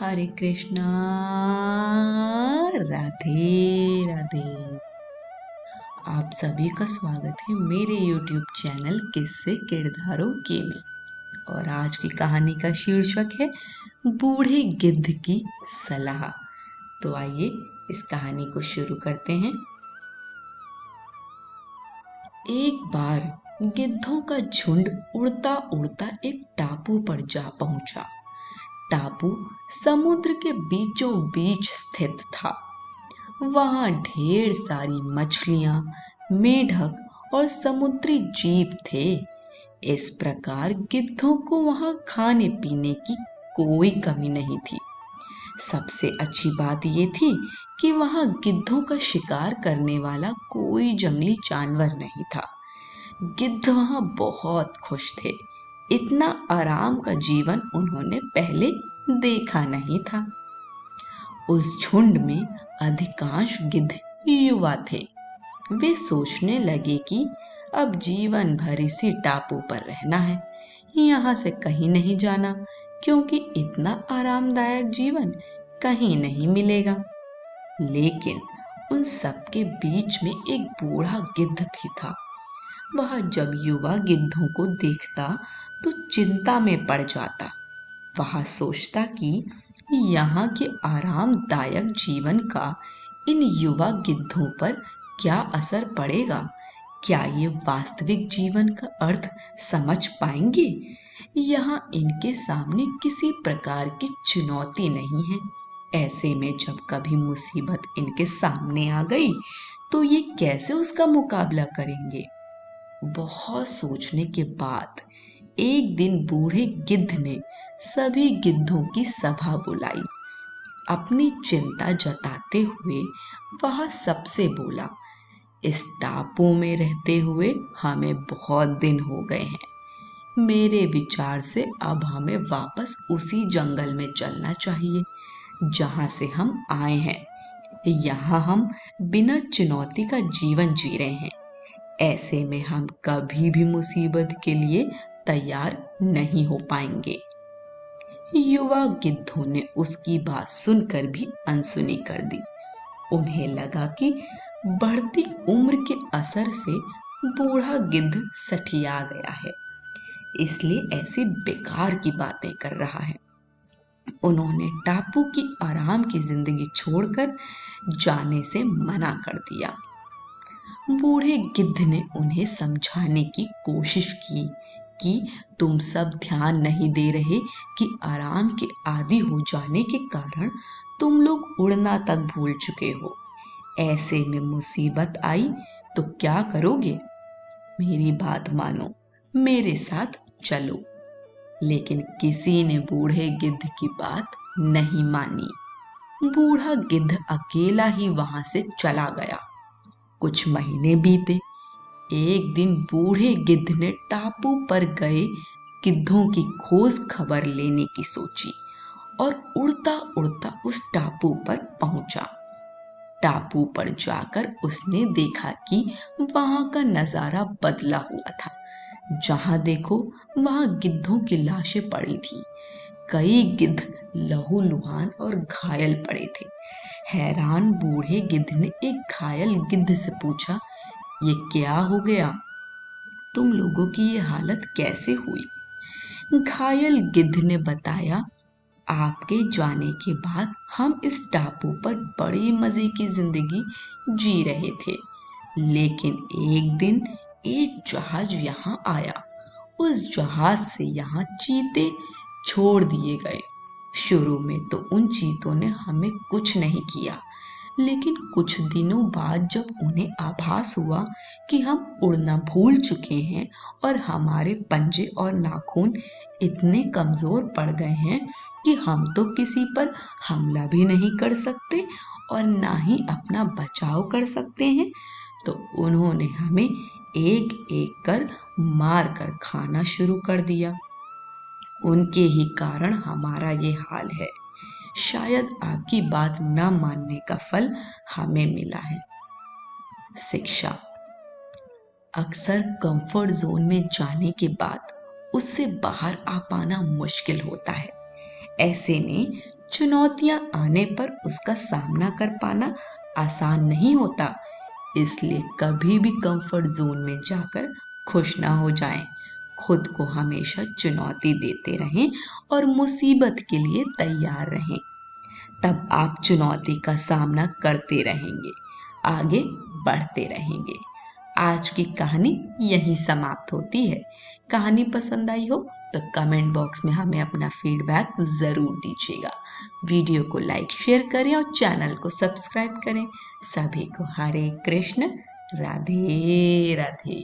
हरे कृष्णा। राधे राधे। आप सभी का स्वागत है मेरे YouTube चैनल किस्से किरदारों के में। और आज की कहानी का शीर्षक है बूढ़े गिद्ध की सलाह। तो आइए इस कहानी को शुरू करते हैं। एक बार गिद्धों का झुंड उड़ता उड़ता एक टापू पर जा पहुंचा। टापू समुद्र के बीचों बीच स्थित था। वहां ढेर सारी मछलियां, मेढक और समुद्री जीव थे। इस प्रकार गिद्धों को वहां खाने पीने की कोई कमी नहीं थी। सबसे अच्छी बात ये थी कि वहां गिद्धों का शिकार करने वाला कोई जंगली जानवर नहीं था। गिद्ध वहां बहुत खुश थे। इतना आराम का जीवन उन्होंने पहले देखा नहीं था। उस झुंड में अधिकांश गिद्ध युवा थे। वे सोचने लगे कि अब जीवन भर इसी टापू पर रहना है, यहाँ से कहीं नहीं जाना, क्योंकि इतना आरामदायक जीवन कहीं नहीं मिलेगा। लेकिन उन सबके बीच में एक बूढ़ा गिद्ध भी था। वह जब युवा गिद्धों को देखता तो चिंता में पड़ जाता। वह सोचता कि यहाँ के आरामदायक जीवन का इन युवा गिद्धों पर क्या असर पड़ेगा। क्या ये वास्तविक जीवन का अर्थ समझ पाएंगे? यहाँ इनके सामने किसी प्रकार की चुनौती नहीं है। ऐसे में जब कभी मुसीबत इनके सामने आ गई तो ये कैसे उसका मुकाबला करेंगे? बहुत सोचने के बाद एक दिन बूढ़े गिद्ध ने सभी गिद्धों की सभा बुलाई। अपनी चिंता जताते हुए वह सबसे बोला, इस टापू में रहते हुए हमें बहुत दिन हो गए हैं। मेरे विचार से अब हमें वापस उसी जंगल में चलना चाहिए जहां से हम आए हैं। यहाँ हम बिना चुनौती का जीवन जी रहे हैं। ऐसे में हम कभी भी मुसीबत के लिए तैयार नहीं हो पाएंगे। युवा गिद्धों ने उसकी बात सुनकर भी अनसुनी कर दी। उन्हें लगा कि बढ़ती उम्र के असर से बूढ़ा गिद्ध सठिया गया है, इसलिए ऐसी बेकार की बातें कर रहा है। उन्होंने टापू की आराम की जिंदगी छोड़कर जाने से मना कर दिया। बूढ़े गिद्ध ने उन्हें समझाने की कोशिश की कि तुम सब ध्यान नहीं दे रहे कि आराम के आदी हो जाने के कारण तुम लोग उड़ना तक भूल चुके हो। ऐसे में मुसीबत आई तो क्या करोगे? मेरी बात मानो, मेरे साथ चलो। लेकिन किसी ने बूढ़े गिद्ध की बात नहीं मानी। बूढ़ा गिद्ध अकेला ही वहां से चला गया। कुछ महीने बीते। एक दिन बूढ़े गिद्ध ने टापू पर गए गिद्धों की खोज खबर लेने की सोची और उड़ता उड़ता उस टापू पर पहुंचा। टापू पर जाकर उसने देखा कि वहां का नजारा बदला हुआ था। जहां देखो वहां गिद्धों की लाशें पड़ी थी। कई गिद्ध लहूलुहान और घायल पड़े थे। हैरान बूढ़े गिद्ध ने एक घायल गिद्ध से पूछा, ये क्या हो गया? तुम लोगों की ये हालत कैसे हुई? घायल गिद्ध ने बताया, आपके जाने के बाद हम इस टापू पर बड़े मजे की जिंदगी जी रहे थे। लेकिन एक दिन एक जहाज यहाँ आया। उस जहाज से यहाँ चीते छोड़ दिए गए। शुरू में तो उन चीतों ने हमें कुछ नहीं किया, लेकिन कुछ दिनों बाद जब उन्हें आभास हुआ कि हम उड़ना भूल चुके हैं और हमारे पंजे और नाखून इतने कमजोर पड़ गए हैं कि हम तो किसी पर हमला भी नहीं कर सकते और ना ही अपना बचाव कर सकते हैं, तो उन्होंने हमें एक एक कर मार कर खाना शुरू कर दिया। उनके ही कारण हमारा ये हाल है। शायद आपकी बात न मानने का फल हमें मिला है। शिक्षा। अक्सर कंफर्ट जोन में जाने के बाद उससे बाहर आ पाना मुश्किल होता है। ऐसे में चुनौतियां आने पर उसका सामना कर पाना आसान नहीं होता। इसलिए कभी भी कंफर्ट जोन में जाकर खुश ना हो जाएं। खुद को हमेशा चुनौती देते रहें और मुसीबत के लिए तैयार रहें। तब आप चुनौती का सामना करते रहेंगे, आगे बढ़ते रहेंगे। आज की कहानी यहीं समाप्त होती है। कहानी पसंद आई हो तो कमेंट बॉक्स में हमें अपना फीडबैक ज़रूर दीजिएगा। वीडियो को लाइक शेयर करें और चैनल को सब्सक्राइब करें। सभी को हरे कृष्ण, राधे राधे।